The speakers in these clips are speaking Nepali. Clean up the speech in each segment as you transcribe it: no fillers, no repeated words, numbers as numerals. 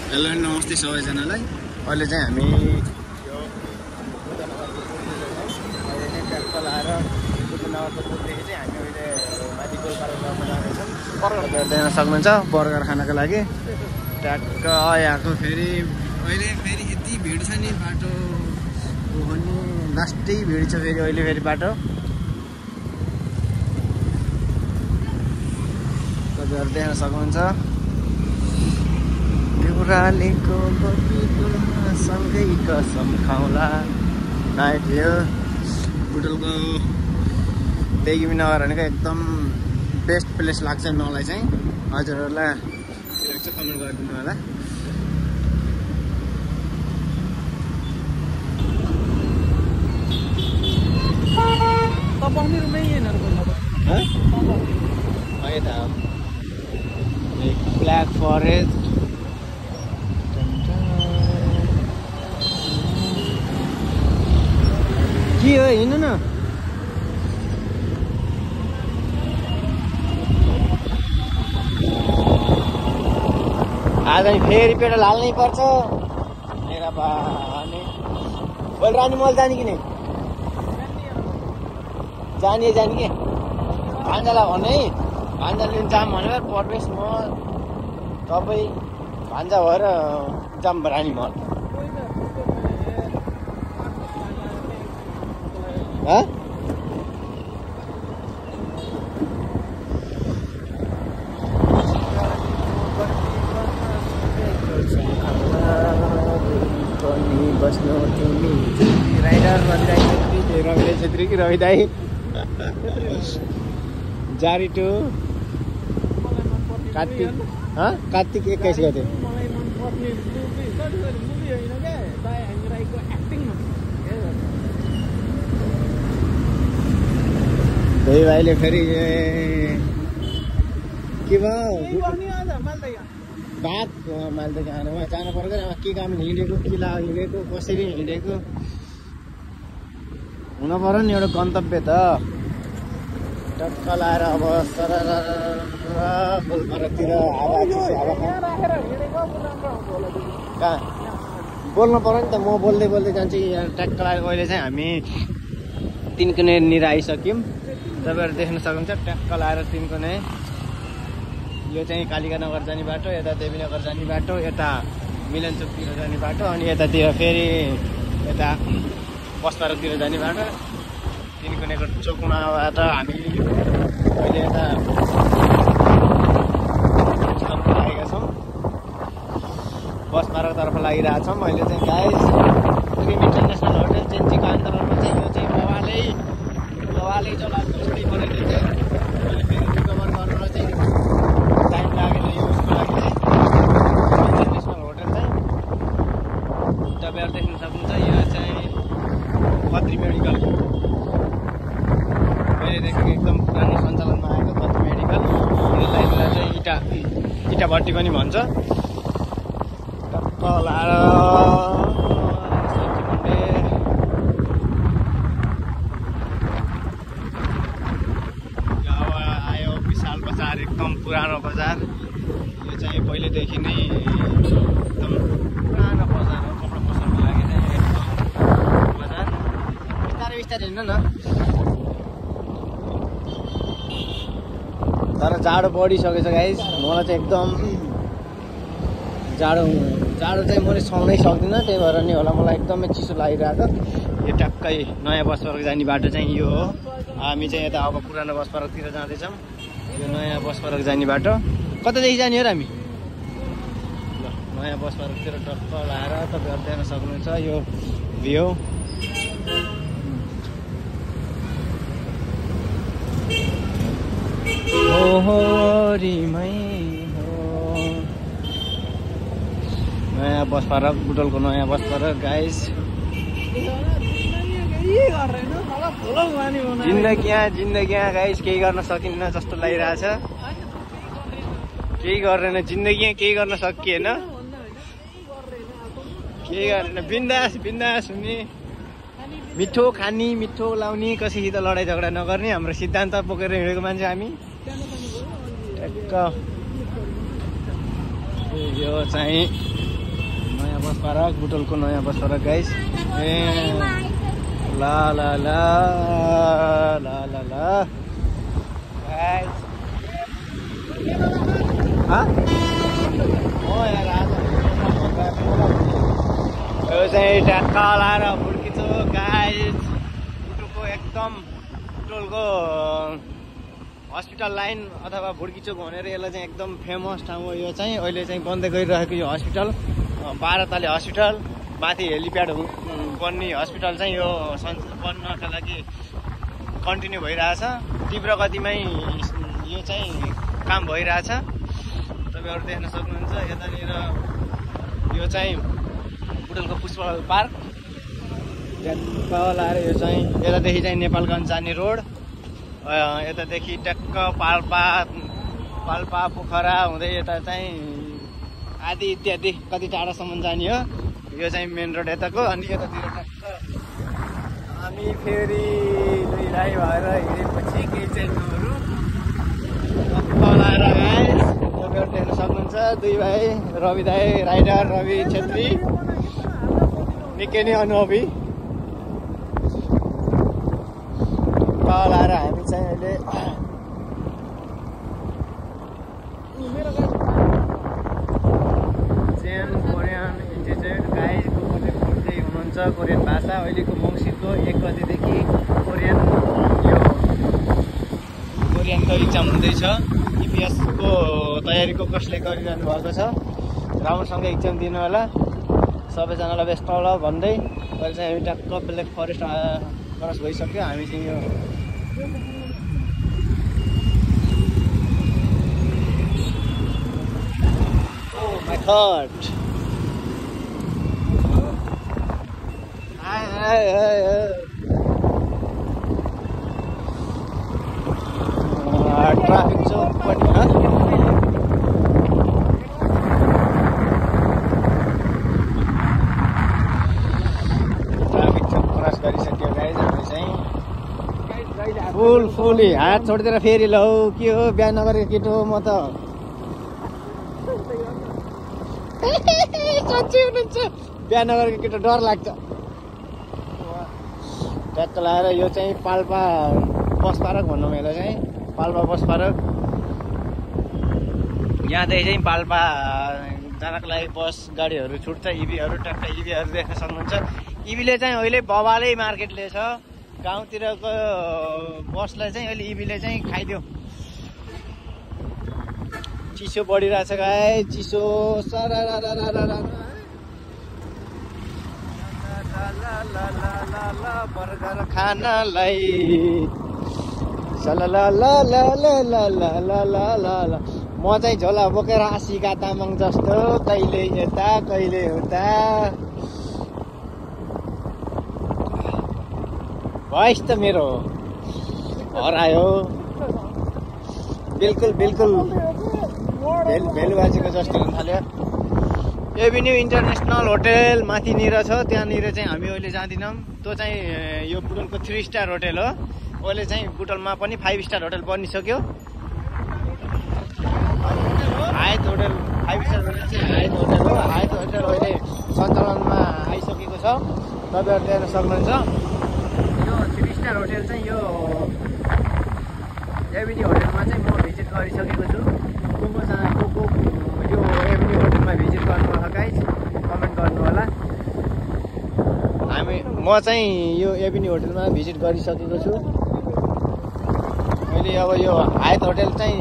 हेलो नमस्ते सबैजनालाई। अहिले चाहिँ हामी यो ट्र्याक्टर लाएर बुद्धनगरको पुलदेखि चाहिँ हामी अहिले माथि गोलपारामा जाँदैछौँ। बर्गर देख्न सक्नुहुन्छ बर्गर खानको लागि ट्याक्क आएको। फेरि अहिले फेरि यति भिड छ नि बाटो पनि लास्टै भिड छ फेरि अहिले फेरि बाटो। तपाईँहरू देख्न सक्नुहुन्छ देउरालीको बगीचामा सँगै कसम खाउँला नाइट भ्यू। बुटोलको बेगिमी नगर भनेको एकदम बेस्ट प्लेस लाग्छ मलाई चाहिँ। हजुरहरूलाई कमेन्ट गरिदिनु होला। ब्ल्याक फरेस्ट के हो हिँड्नु न। आज फेरि पेट्रोल हाल्नै पर्छ मेरा बानी। बोल रानी मल जाने कि नहीं जाने कि भान्जालाई भन्नु है। भान्जा लिन जाम भनेर परवेश म तपाईँ भान्जा भएर जाम रानी मल। बस्नु तिमी राइडर रवि छेत्री कि रवि दाई जारी टु कार्तिक कार्तिक 21 गते। त्यही भाइले फेरि के भयो बात मालदा खानु जानु पर्दैन। के काम हिँडेको के हिँडेको कसरी हिँडेको हुन पर्यो नि एउटा गन्तव्य त। टक्क लाएर अब गोलपारातिर हावा कहाँ बोल्नु पर्यो नि त। म बोल्दै बोल्दै जान्छु। यहाँ ट्याक्क लाएर अहिले चाहिँ हामी तिनकुनेनिर आइसक्यौँ। तपाईँहरू देख्न सक्नुहुन्छ ट्याक्क लाएर तिनकुने। यो चाहिँ कालिका नगर जाने बाटो, यता देवीनगर जाने बाटो, यता मिलनचोकतिर जाने बाटो, अनि यतातिर फेरि यता बसपारातिर जाने बाटो। तिनकुनेको चोकमाबाट हामी अहिले यता लागेका छौँ। बसपारातर्फ लागिरहेछौँ अहिले चाहिँ गाइस। ड्रिम इन्टरनेसनल होटल चेन्जीको अन्तर्गतमा चाहिँ यो चाहिँ बवालै चलाएको छोडी परेको चाहिँ अहिले फेरि रिकभर गर्नुलाई चाहिँ टाइम लागेन। यो उसको लागि चाहिँ इन्टरनेसनल होटल चाहिँ तपाईँहरू देख्न सक्नुहुन्छ। यो चाहिँ खत्री मेडिकल पहिलेदेखि एकदम पुरानो सञ्चालनमा आएको खत्री मेडिकल। यसलाई चाहिँ इटा भट्टी पनि भन्छ। टक्क लाएर आयो विशाल बजार, एकदम पुरानो बजार। यो चाहिँ पहिलेदेखि नै एकदम पुरानो बजार हो। कपडा पसलको लागि चाहिँ एकदम बजार। बिस्तारै बिस्तारै हिँड्नु न। तर जाडो बढिसकेछ गाइस। मलाई चाहिँ एकदम जाडो चाहिँ मैले सहनै सक्दिनँ। त्यही भएर नि होला मलाई एकदमै चिसो लागिरहेको। यो टक्कै नयाँ बस पार्क जाने बाटो चाहिँ यो हो। हामी चाहिँ यता अब पुरानो बस पार्कतिर जाँदैछौँ। यो नयाँ बस पार्क जाने बाटो कतादेखि जाने हो र हामी? ल नयाँ बस पार्कतिर टक्क लाएर तपाईँहरू देख्न सक्नुहुन्छ यो भ्यू। नयाँ बस पार्क, बुटोलको नयाँ बस पार्क गाइस। जिन्दगी गाइस केही गर्न सकिन्न जस्तो लागिरहेछ। केही गरेन जिन्दगी, केही गर्न सकिएन, केही गरेन। बिन्दास हुने, मिठो खाने, मिठो लाउने, कसैसित लडाइँ झगडा नगर्ने हाम्रो सिद्धान्त बोकेर हिँडेको मान्छे हामी। टक्क यो चाहिँ बस पार्क बुटोलको नयाँ बस पार्क गाइस। ए ला ला ला ला ला ला गाइस यो चाहिँ ट्याक्क लाएर हुर्किन्छ गाइस। बुटोलको एकदम बुटोलको हस्पिटल लाइन अथवा भुड्किचोक भनेर यसलाई चाहिँ एकदम फेमस ठाउँ हो। यो चाहिँ अहिले चाहिँ बन्दै गरिरहेको यो हस्पिटल 12 तले हस्पिटल माथि हेलिप्याड बन्ने हस्पिटल चाहिँ यो बन्नका लागि कन्टिन्यू भइरहेछ। तीव्र गतिमै यो चाहिँ काम भइरहेछ। तपाईँहरू देख्न सक्नुहुन्छ। यतानिर यो चाहिँ बुटोलको पुष्पलाल पार्क लाएर यो चाहिँ यतादेखि चाहिँ नेपालगञ्ज जाने रोड, यतादेखि ट्याक्क पाल्पा पोखरा हुँदै यता चाहिँ आदि इत्यादि कति टाढासम्म जाने हो। यो चाहिँ मेन रोड यताको। अनि यतातिर ट्याक्क हामी फेरि दुई भाइ भएर हिँडेपछि केही चेन्जहरू लाएर गाइस तपाईँहरू देख्न सक्नुहुन्छ। दुई भाइ रवि दाई राइडर रवि छेत्री निकै नै अनुभवी लाएर हामी चाहिँ अहिले जेन कोरियन इन्स्टिच्युट गाइडको पढ्दै हुनुहुन्छ। कोरियन भाषा अहिलेको मङ्सिरको 1 गतेदेखि कोरियनको इक्जाम हुँदैछ। इपिएसको तयारीको कसले गरिरहनु भएको छ राम्रोसँग इक्जाम दिनु होला। सबैजनालाई बेस्ट होला भन्दै अहिले चाहिँ हामी ट्याक्क ब्ल्याक फरेस्ट क्रस भइसक्यो। हामी चाहिँ यो my god ट्राफिक चौक पनि ट्राफिक चौक क्रस गरिसक्यो गाइज। हामी चाहिँ फुली हात छोडिदिएर फेरि लौ के हो बिहा नगरेको केटो म त साँच्चै हुनुहुन्छ। बिहा नगरेको केटो डर लाग्छ। ट्याक्क लाएर यो चाहिँ पाल्पा बस पार्क भनौँ यसलाई चाहिँ पाल्पा बस पार्क। यहाँदेखि चाहिँ पाल्पा जानको लागि बस गाडीहरू छुट्छ। इभीहरू ट्याक्क इभीहरू देख्न सक्नुहुन्छ। इभीले चाहिँ अहिले बवालै मार्केटले छ। गाउँतिरको बसलाई चाहिँ अहिले इभीले चाहिँ खाइदियो। चिसो बढिरहेछ गाई चिसो बर्गर खानलाई म चाहिँ झोला बोकेर आशिका तामाङ जस्तो कहिले यता कहिले उता भएस त मेरो हरायो बिल्कुल भेलु बाजेको जस्तो हुन थाल्यो। एभिन्यू इन्टरनेसनल होटेल माथिनिर छ। त्यहाँनिर चाहिँ हामी अहिले जाँदैनौँ। त्यो चाहिँ यो बुटोलको 3 स्टार होटेल हो। अहिले चाहिँ बुटोलमा पनि 5 स्टार होटेल बनिसक्यो। हायत होटेल 5 स्टार होटेल चाहिँ हायत होटेल हो। हायत होटेल अहिले सञ्चालनमा आइसकेको छ। तपाईँहरू हेर्न सक्नुहुन्छ। यो 3 स्टार होटेल चाहिँ यो एभिन्यू होटेलमा चाहिँ म भिजिट गरिसकेको छु। को यो एभिन्यू होटेलमा भिजिट गर्नु गाइस कमेन्ट गर्नु होला। म चाहिँ यो एभिन्यू होटेलमा भिजिट गरिसकेको छु। अहिले अब यो हायत होटेल चाहिँ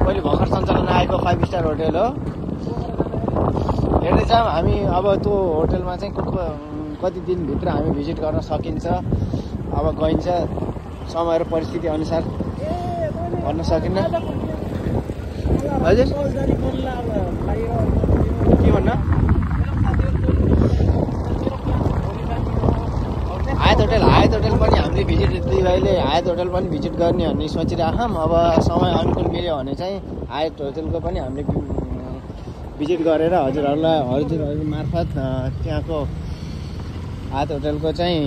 पहिले भर्खर सञ्चालन आएको 5 स्टार होटेल हो। हेर्दै जाऊँ हामी अब त्यो होटेलमा चाहिँ कति दिनभित्र हामी भिजिट गर्न सकिन्छ। अब गइन्छ समय र परिस्थिति अनुसार भन्न सकिन्न। हजुर के भन्न हायत होटेल पनि हामीले भिजिट दुई भाइले हायत होटेल पनि भिजिट गर्ने भन्ने सोचिरहेछौँ। अब समय अनुकूल मिल्यो भने चाहिँ हायत होटेलको पनि हामीले भिजिट गरेर हजुरहरू मार्फत त्यहाँको हायत होटेलको चाहिँ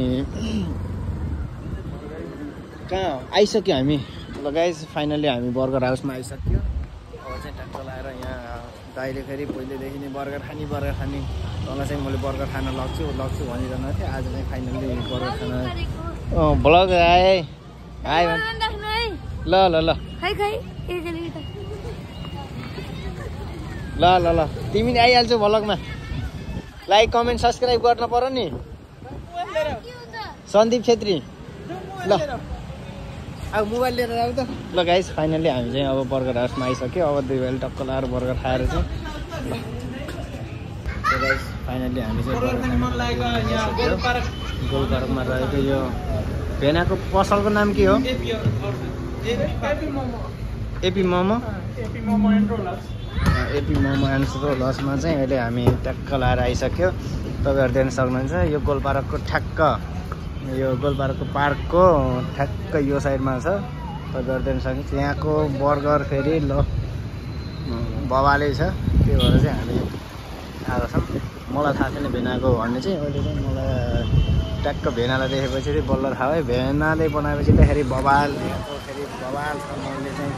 कहाँ आइसक्यो हामी। ल गाइस फाइनली हामी बर्गर हाउसमा आइसक्यो। अब चाहिँ ट्याक्टर लाएर यहाँ दाइले फेरि पहिलेदेखि नै बर्गर खाने तँलाई चाहिँ मैले बर्गर खान लग्छु भनिरहनु थिएँ। आज चाहिँ फाइनल्ली बर्गर खान ब्लग आए ल ल ल ल ल ल तिमी आइहाल्छौ भ्लगमा। लाइक कमेन्ट सब्सक्राइब गर्न पर्यो नि। सन्दीप छेत्री ल अब मोबाइल लिएर आऊ त। ल गाइस फाइनल्ली हामी चाहिँ अब बर्गर हाउसमा आइसक्यो। अब 2 बेला टक्क लाएर बर्गर खाएर चाहिँ गाइस फाइनल्ली हामी चाहिँ गोलपार्कमा रहेको यो भेनाको पसलको नाम के हो? एपी मोमो एन्ड रोलर्समा चाहिँ अहिले हामी ट्याक्क लाएर आइसक्यो। तपाईँहरू देख्न सक्नुहुन्छ यो गोलपार्कको गोलपार्कको पार्कको ठ्याक्क यो साइडमा छ। तपाईँहरू देख्न सक्नुहुन्छ यहाँको बर्गर फेरि बवालै छ। त्यो भएर चाहिँ हामी आएको छौँ। मलाई थाहा छैन भेनाको भन्ने चाहिँ। अहिले चाहिँ मलाई ट्याक्क भेनालाई देखेपछि चाहिँ बल्ल थाहा भयो। भेनाले बनाएपछि त फेरि बवाल छ। मैले चाहिँ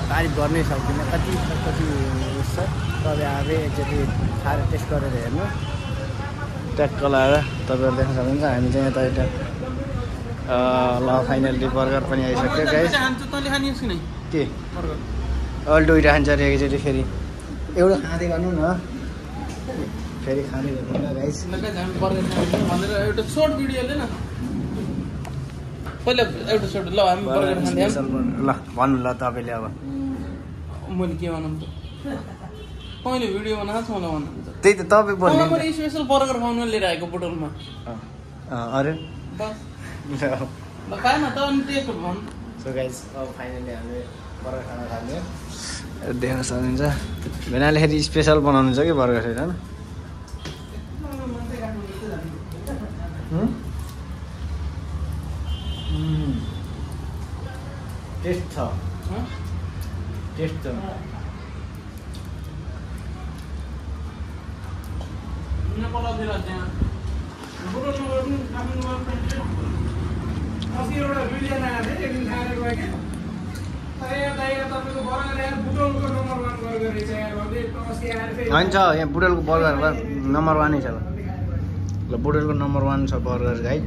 तारिफ गर्नै सक्दिनँ। कति उस छ। तपाईँ आफै एकचोटि खाएर टेस्ट गरेर हेर्नु। ट्याक्क लाएर तपाईँहरू देख्न सक्नुहुन्छ हामी चाहिँ यता ल फाइनल्ली बर्गर पनि आइसक्यो गाइस। के अहिले दुइटा खान्छ अरे एकचोटि फेरि एउटा खाँदै गर्नु न फेरि खाँदै गर्नु गाइस। एउटा सर्ट भिडियो ले न पहिला एउटा सर्ट ल हामी बर्गर खाँदै ल भन्नु ल तपाईँले अब मैले के भनौँ त मैले भिडियो बनाएको छु मलाई भन्नु त्यही त तपाईँ बोल्नु मैले स्पेशल बर्गर खाउन लिएर आएको बोतलमा अरे बस ल खाएन त अनि टेस्ट भन्। सो गाइस अब फाइनली हामीले बर्गर खाना खाने देख्न सक्नुहुन्छ। भेनाले फेरि स्पेसल बनाउनु छ कि बर्गर फेरि होइन टेस्ट छ हुन्छ यहाँ बुटोलको बर्गर नम्बर 1 छ। ल बुटोलको नम्बर 1 छ बर्गर गाई।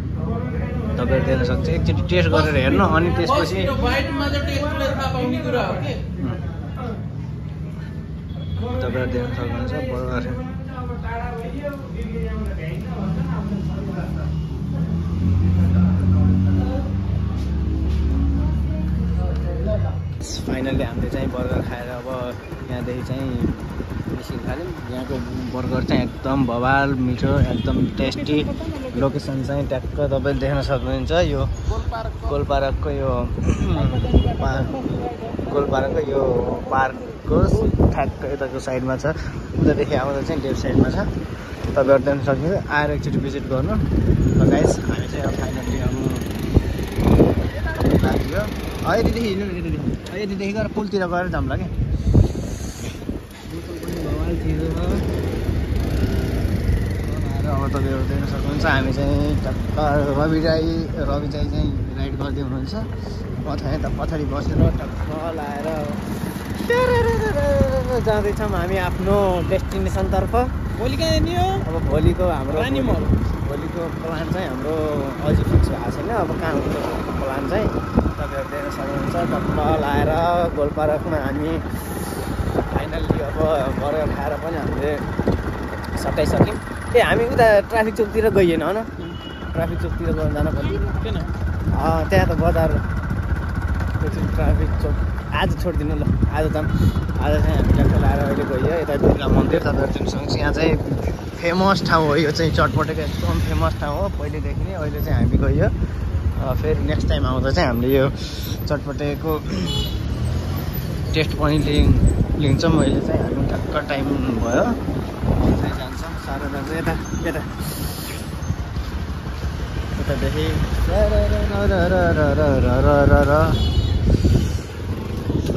तपाईँहरू देख्न सक्छ। एकचोटि टेस्ट गरेर हेर्नु अनि त्यसपछि तपाईँहरू देख्न सक्नुहुन्छ बर्गर। फाइनल्ली हामीले चाहिँ बर्गर खाएर अब यहाँदेखि चाहिँ निस्किन थाल्यौँ। यहाँको बर्गर चाहिँ एकदम बवाल मिठो एकदम टेस्टी। लोकेसन चाहिँ ट्याक्क तपाईँले देख्न सक्नुहुन्छ यो गोलपार्कको यो पार्कको ठ्याक्क यताको साइडमा छ। उतादेखि आउँदा चाहिँ लेफ्ट साइडमा छ। तपाईँहरू देख्न सक्नुहुन्छ आएर एकचोटि भिजिट गर्नु। र गाइस हामी चाहिँ अब फाइनल्ली अब लाग्यो यतिदेखि यतिदेखि गएर पुलतिर गएर जाउँला क्या। बोतल पनि भवाल चिज हो। अब तपाईँहरू देख्न सक्नुहुन्छ हामी चाहिँ टक्क रवि चाहिँ राइड गर्दै हुनुहुन्छ। पछाडि बसेर टक्क लाएर जाँदैछौँ हामी आफ्नो डेस्टिनेसनतर्फ। भोलि कहाँ नि हो? अब भोलिको प्लान चाहिँ हाम्रो अझै फिक्स भएको छैन। अब कहाँ हुन्छ प्लान चाहिँ तपाईँहरू देख्न सक्नुहुन्छ। टक्क लाएर गोलपार्कमा हामी फाइनल्ली अब बर्गर खाएर पनि हामीले सकाइसक्यौँ। हामी उता ट्राफिक चोकतिर गइएन होइन? ट्राफिक चोकतिर जानु पर्यो किन? त्यहाँ त बजार एकचोटि ट्राफिक चोक आज छोडिदिनु ल। आज चाहिँ हामी ट्याक्क लाएर अहिले गयो यता दुर्गा मन्दिर। तपाईँहरू देख्न सक्नुहुन्छ यहाँ चाहिँ फेमस ठाउँ हो। यो चाहिँ चटपटेको एकदम फेमस ठाउँ हो पहिलेदेखि नै। अहिले चाहिँ हामी गयो फेरि नेक्स्ट टाइम आउँदा चाहिँ हामीले यो चटपटेको टेस्ट पनि लिन्छौँ। अहिले चाहिँ हामी टक्क टाइम भयो चाहिँ जान्छौँ। साह्रो जान्छ यतादेखि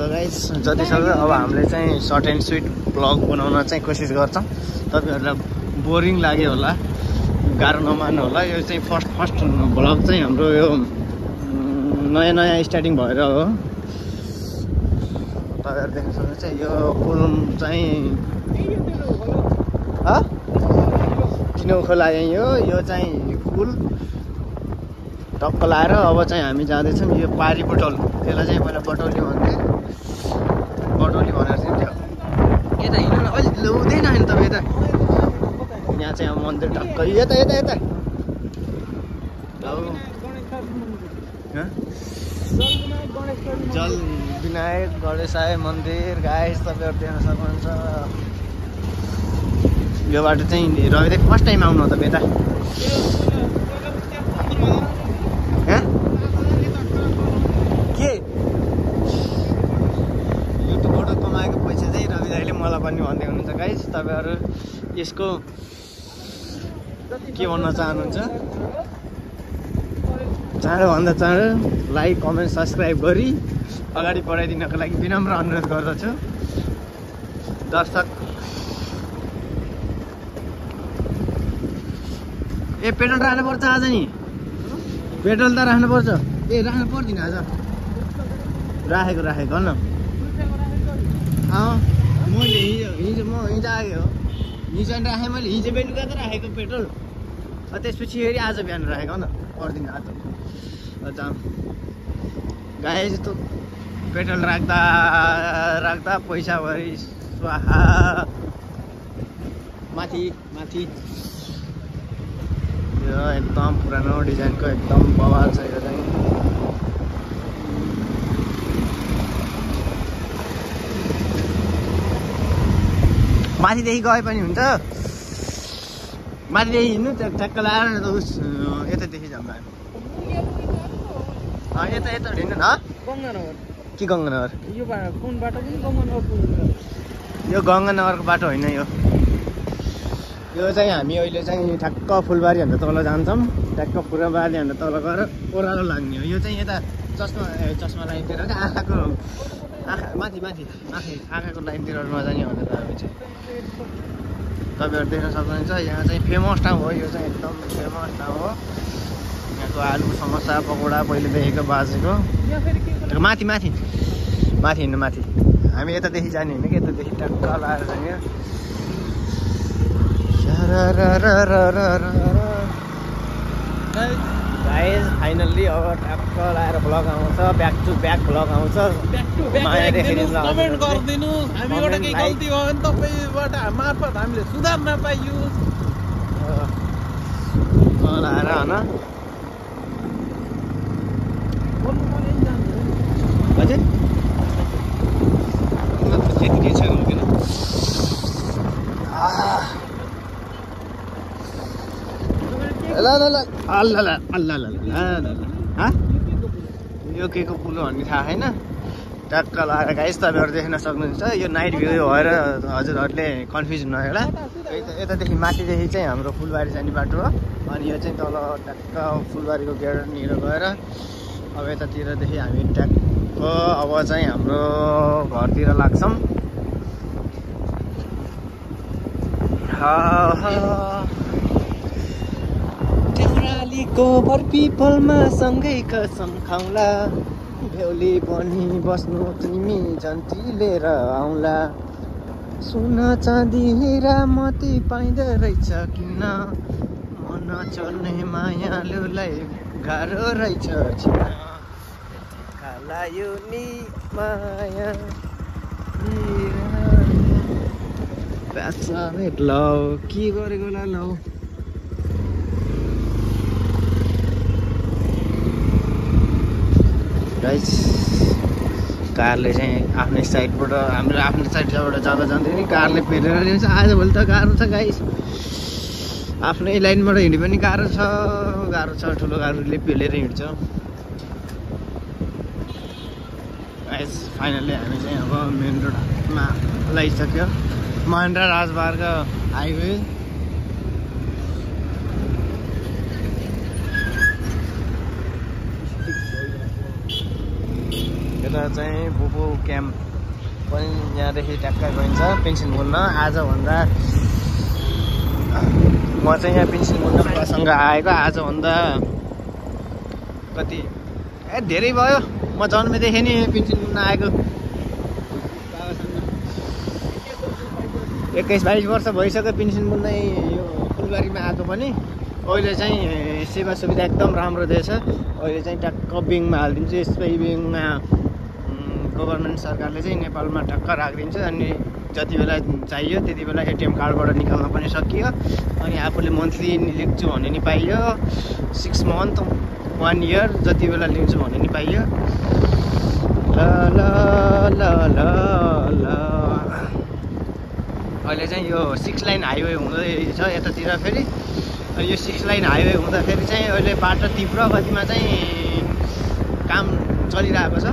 गाइस जतिसक्दो अब हामीले चाहिँ सर्ट एन्ड स्विट ब्लग बनाउन चाहिँ कोसिस गर्छौँ। तपाईँहरूलाई बोरिङ लाग्यो होला, गाह्रो नमान्नु होला। यो चाहिँ फर्स्ट ब्लग चाहिँ हाम्रो यो नयाँ स्टार्टिङ भएर हो। तपाईँहरू देख्न सक्नुहुन्छ यो पुल चाहिँ किन खोला यहीँ हो। यो चाहिँ पुल टक्क लाएर अब चाहिँ हामी जाँदैछौँ यो पारी बटौल, त्यसलाई चाहिँ पहिला बटौली भन्थे, बटौली भनेर चाहिँ त्यो यता हिँड्नु अहिले ल्याउँदैन होइन तपाईँ यता। यहाँ चाहिँ अब मन्दिर टक्क यता यता यता जल विनायक गणेशाय मन्दिर गाइस तपाईँहरू देख्न सक्नुहुन्छ। यो बाटो चाहिँ रविदा फर्स्ट टाइम आउनु हो तपाईँ यता। के युट्युबबाट कमाएको पैसा चाहिँ रवि दाइले मलाई पनि भन्दै हुनुहुन्छ गाइस। तपाईँहरू यसको के भन्न चाहनुहुन्छ? चाँडोभन्दा चाँडो लाइक कमेन्ट सब्सक्राइब गरी अगाडि बढाइदिनको लागि विनम्र अनुरोध गर्दछु। दर्शक पेट्रोल राख्नुपर्छ आज नि, पेट्रोल त राख्नुपर्छ। राख्नु पर्दैन आज, राखेको भन्न। मैले हिजो म हिजो आएको हो, हिजो अनि राखेँ मैले, हिजो बेलुका त राखेको पेट्रोल, त्यसपछि फेरि आज बिहान राखेको न, पर्दैन आज। गाई जस्तो पेट्रोल राख्दा राख्दा पैसाभरि स्वाहा। माथि माथि यो एकदम पुरानो डिजाइनको एकदम बवाल छ यो चाहिँ। माथिदेखि गए पनि हुन्छ, माथिदेखि हिँड्नु ठ्याक्क लगाएर उस यतादेखि जाऊँ हामी। यता यता हिँड्नु न गङ्गानगर कि गङ्गानगर यो कुन बाटो पनि गङ्गानगर, यो गङ्गानगरको बाटो होइन। यो चाहिँ हामी अहिले चाहिँ ठ्याक्क फुलबारीभन्दा तल जान्छौँ, ठ्याक्क फुलबारीभन्दा तल गएर ओह्रालो लाग्ने हो। यो चाहिँ यता चस्मा लाइनतिर आँखाको माथि माथि माथि आँखाको लाइनतिर नजाने भनेर हामी चाहिँ तपाईँहरू देख्न सक्नुहुन्छ। यहाँ चाहिँ फेमस ठाउँ हो, यो चाहिँ एकदम फेमस ठाउँ हो। यहाँको आलु समोसा पकौडा पहिलेदेखिको बाजेको। माथि माथि माथि हिँड्नु, माथि हामी यतादेखि जाने होइन कि यतादेखि टक्क लाएर जाने। गाइस फाइनल्ली अब टक्क लाएर भ्लग आउँछ, ब्याक टु ब्याक भ्लग आउँछ। कमेन्ट गरिदिनु, हामीबाट केही गल्ती भयो भने तपाईँबाट मार्फत हामीले सुधार्न पाइयोस् लाएर होइन। हजुर त्यति छैन किन ल ल ल अल्ला अल्ला यो के को पुल भन्ने थाहा छैन। टक्क लगाएर गाइस तपाईँहरू देख्न सक्नुहुन्छ। यो नाइट भ्यू भएर हजुरहरूले कन्फ्युज हुनु होला। यतादेखि माथिदेखि चाहिँ हाम्रो फुलबारी जाने बाटो हो, अनि यो चाहिँ तल टक्क फुलबारीको गेटनिर गएर अब यतातिरदेखि हामी ट्याक्क अब चाहिँ हाम्रो घरतिर लाग्छौँ। देउरालीको बरपिपलमा सँगै कसम खाउँला, बेहुली बनी बस्नु तिमी जन्ती लिएर आउँला। सुन चाँदी हिरा मती पाइँदो रहेछ किन, मन चल्ने मायालुलाई गाह्रो रहेछ छिन। काला यो नि माया लौ के गरेको ल लौ। गाइस कारले चाहिँ आफ्नै साइडबाट हाम्रो आफ्नो साइडबाट जाँदा जाँदै नि कारले फेरेर ल्याउँछ। आजभोलि त गाह्रो छ गाइस, आफ्नै लाइनबाट हिँड्यो पनि गाह्रो छ ठुलो गाडीले पेलेर हिँड्छ। गाइस फाइनल्ली हामी चाहिँ अब मेन रोडमा लगाइसक्यो, महेन्द्र राजमार्ग हाइवे। यता चाहिँ बोबो क्याम्प पनि यहाँदेखि ट्याक्कै गइन्छ पेन्सन बोल्न। आजभन्दा म चाहिँ यहाँ पेन्सन बोल्न प्रसङ्ग आएको आजभन्दा कति धेरै भयो, म जन्मेदेखि नि पेन्सन बोल्न आएको। 21-22 वर्ष भइसक्यो पेन्सन बुन्दै यो फुलबारीमा आएको पनि। अहिले चाहिँ सेवा सुविधा एकदम राम्रो दिएछ। अहिले चाहिँ टक्क बिङमा हालिदिन्छु। यसै बिङमा गभर्मेन्ट सरकारले चाहिँ नेपालमा टक्क राखिदिन्छ अनि जति बेला चाहियो त्यति बेला एटिएम कार्डबाट निकाल्न पनि सकियो। अनि आफूले मन्थली लिन्छु भने नि पाइयो, 6 मन्थ 1 इयर जति बेला लिन्छु भने नि पाइयो। ल ल ल ल ल अहिले चाहिँ यो 6 लाइन हाइवे हुँदैछ यतातिर फेरि। यो 6 लाइन हाइवे हुँदाखेरि चाहिँ अहिले बाटो तीव्र गतिमा चाहिँ काम चलिरहेको छ।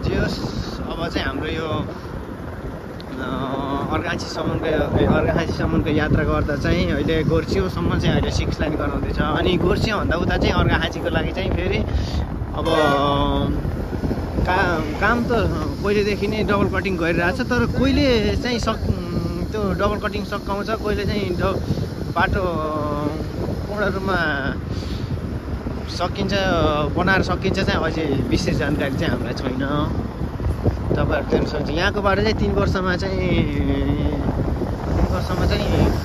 जे होस् अब चाहिँ हाम्रो यो अर्घाखाँचीसम्मको यात्रा गर्दा चाहिँ अहिले गोर्सियोसम्म चाहिँ अहिले 6 लाइन गराउँदैछ। अनि गोर्सियोभन्दा उता चाहिँ अर्घाखाँचीको लागि चाहिँ फेरि अब काम त पहिलेदेखि नै डबल कटिङ गरिरहेछ। तर कहिले चाहिँ त्यो डबल कटिङ सकाउँछ, कहिले चाहिँ बाटो पूर्ण रूपमा बनाएर सकिन्छ चाहिँ अझै विशेष जानकारी चाहिँ हामीलाई छैन। तपाईँहरू देख्न सक्नुहुन्छ यहाँको बाटो चाहिँ 3 वर्षमा चाहिँ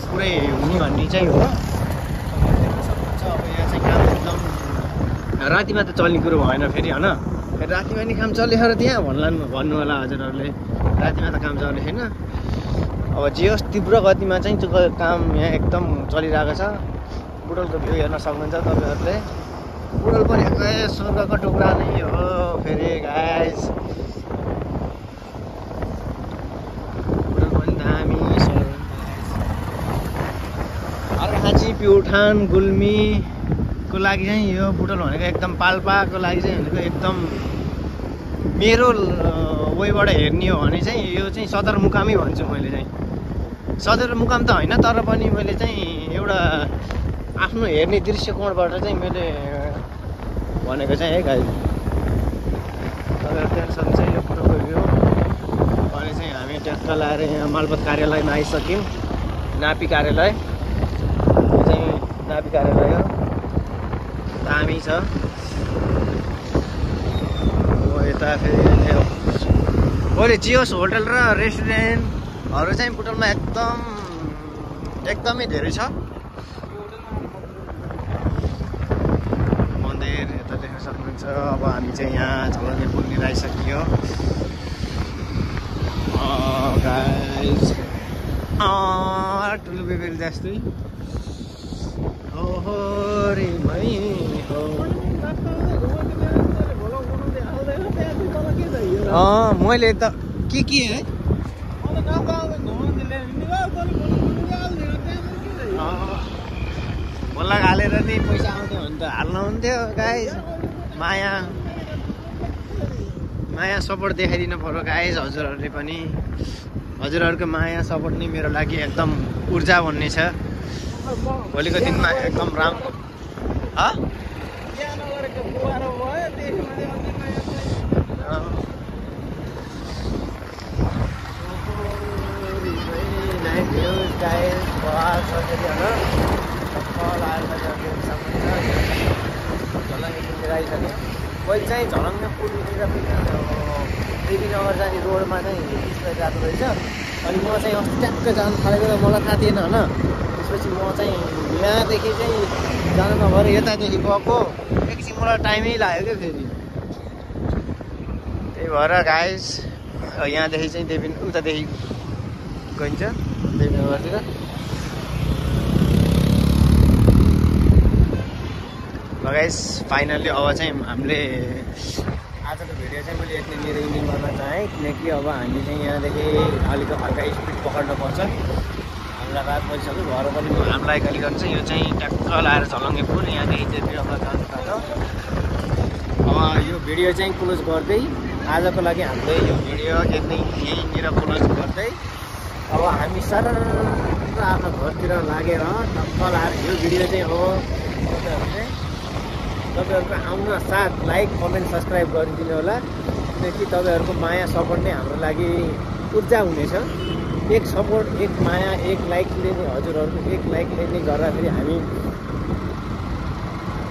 पुरै हुने भन्ने चाहिँ हो। अब यहाँ चाहिँ काम एकदम रातिमा त चल्ने कुरो भएन फेरि होइन। रातिमा नि काम चल्यो र त्यहाँ भन्नु होला हजुरहरूले, रातिमा त काम चल्ने छैन। अब जे होस् तीव्र गतिमा चाहिँ त्यो काम यहाँ एकदम चलिरहेको छ। बुटोलको भ्यू हेर्न सक्नुहुन्छ तपाईँहरूले। बुटोल पनि स्वर्गको टुक्रा नै हो फेरि गाइस। बुटोल पनि दामी छ। अर्घाखाँची, प्युठान, गुल्मीको लागि चाहिँ यो बुटोल भनेको एकदम पाल्पाको लागि चाहिँ भनेको एकदम मेरो वेबाट हेर्ने हो भने चाहिँ यो चाहिँ सदरमुकामै भन्छु मैले चाहिँ। सदरमुकाम त होइन तर पनि मैले चाहिँ एउटा आफ्नो हेर्ने दृष्टिकोणबाट चाहिँ मैले भनेको चाहिँ है गाइस। तपाईँहरू देख्न सक्नुहुन्छ यो कुरोको भ्यू। अनि चाहिँ हामी ट्याक्क लाएर यहाँ मालपोत कार्यालयमा आइसक्यौँ। नापी कार्यालय, यो चाहिँ नापी कार्यालय हो, दामी छ। यता फेरि अहिले जियोस होटल र रेस्टुरेन्टहरू चाहिँ बुटोलमा एकदमै धेरै छ। मन्दिर यता देख्न सक्नुहुन्छ। अब हामी चाहिँ यहाँ झलङ्गे पुग्ने आइसक्यो गाइस। ठुलो बेबेल जस्तै ओहो रे भाइ हो। मैले त के है भोल्ला हालेर नि पैसा आउँथ्यो भने त हाल्नुहुन्थ्यो गाइस। माया सपोर्ट देखाइदिनु पर्यो गाइस हजुरहरूले पनि। हजुरहरूको माया सपोर्ट नै मेरो लागि एकदम ऊर्जा बन्ने छ। भोलिको दिनमा एकदम राम्रो। कोही चाहिँ झलङ्गे पुलतिर देवीनगर जाने रोडमा चाहिँ स्पिड जाँदो रहेछ। अनि म चाहिँ अस्ति ट्याक्क जानु थालेको त मलाई थाहा थिएन होइन। त्यसपछि म चाहिँ यहाँदेखि चाहिँ जानु नभएर यतादेखि गएको। एकछिन मलाई टाइमै लाग्यो क्या फेरि। त्यही भएर गाइस यहाँदेखि चाहिँ उतादेखि गइन्छ देवीनगरतिर। गाइस फाइनल्ली अब चाहिँ हामीले आजको भिडियो चाहिँ मैले यति मेरो इन्डिङ गर्न चाहेँ। किनकि अब हामी चाहिँ यहाँदेखि अलिक हल्का स्पिड पक्र्नुपर्छ। हामीलाई रात बजिसक्यो, घर पनि हामीलाई कहिले गर्छ। यो चाहिँ ट्याक्क लाएर झलङ्गे पुल यहाँदेखि देवीनगर जानु पर्छ। अब यो भिडियो चाहिँ क्लोज गर्दै आजको लागि हामीले यो भिडियो यहीँनिर क्लोज गर्दै अब हामी सरर आफ्नो घरतिर लागेर टक्क लाएर यो भिडियो चाहिँ हो। तपाईँहरूको आउन साथ लाइक कमेन्ट सब्सक्राइब गरिदिनु होला। किनकि तपाईँहरूको माया सपोर्ट नै हाम्रो लागि ऊर्जा हुनेछ। एक सपोर्ट, एक माया, एक लाइकले नै हजुरहरूको एक लाइकले नै गर्दाखेरि हामी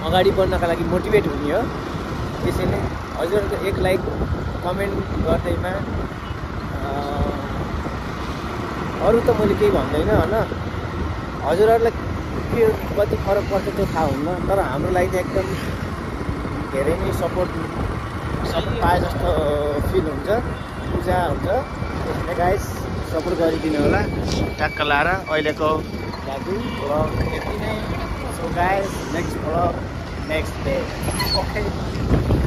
अगाडि बढ्नका लागि मोटिभेट हुने हो। त्यसैले हजुरहरूको एक लाइक कमेन्ट गर्दैमा अरू त मैले केही भन्दैन होइन। हजुरहरूलाई के कति फरक पर्छ त्यो थाहा हुन्न, तर हाम्रो लागि चाहिँ एकदम धेरै नै सपोर्ट पाए जस्तो फिल हुन्छ, पूजा हुन्छ। त्यसले गाइस सपोर्ट गरिदिनु होला ट्याक्क लाएर। अहिलेको लागि भ्लग यति नै। So guys next vlog next day. Okay.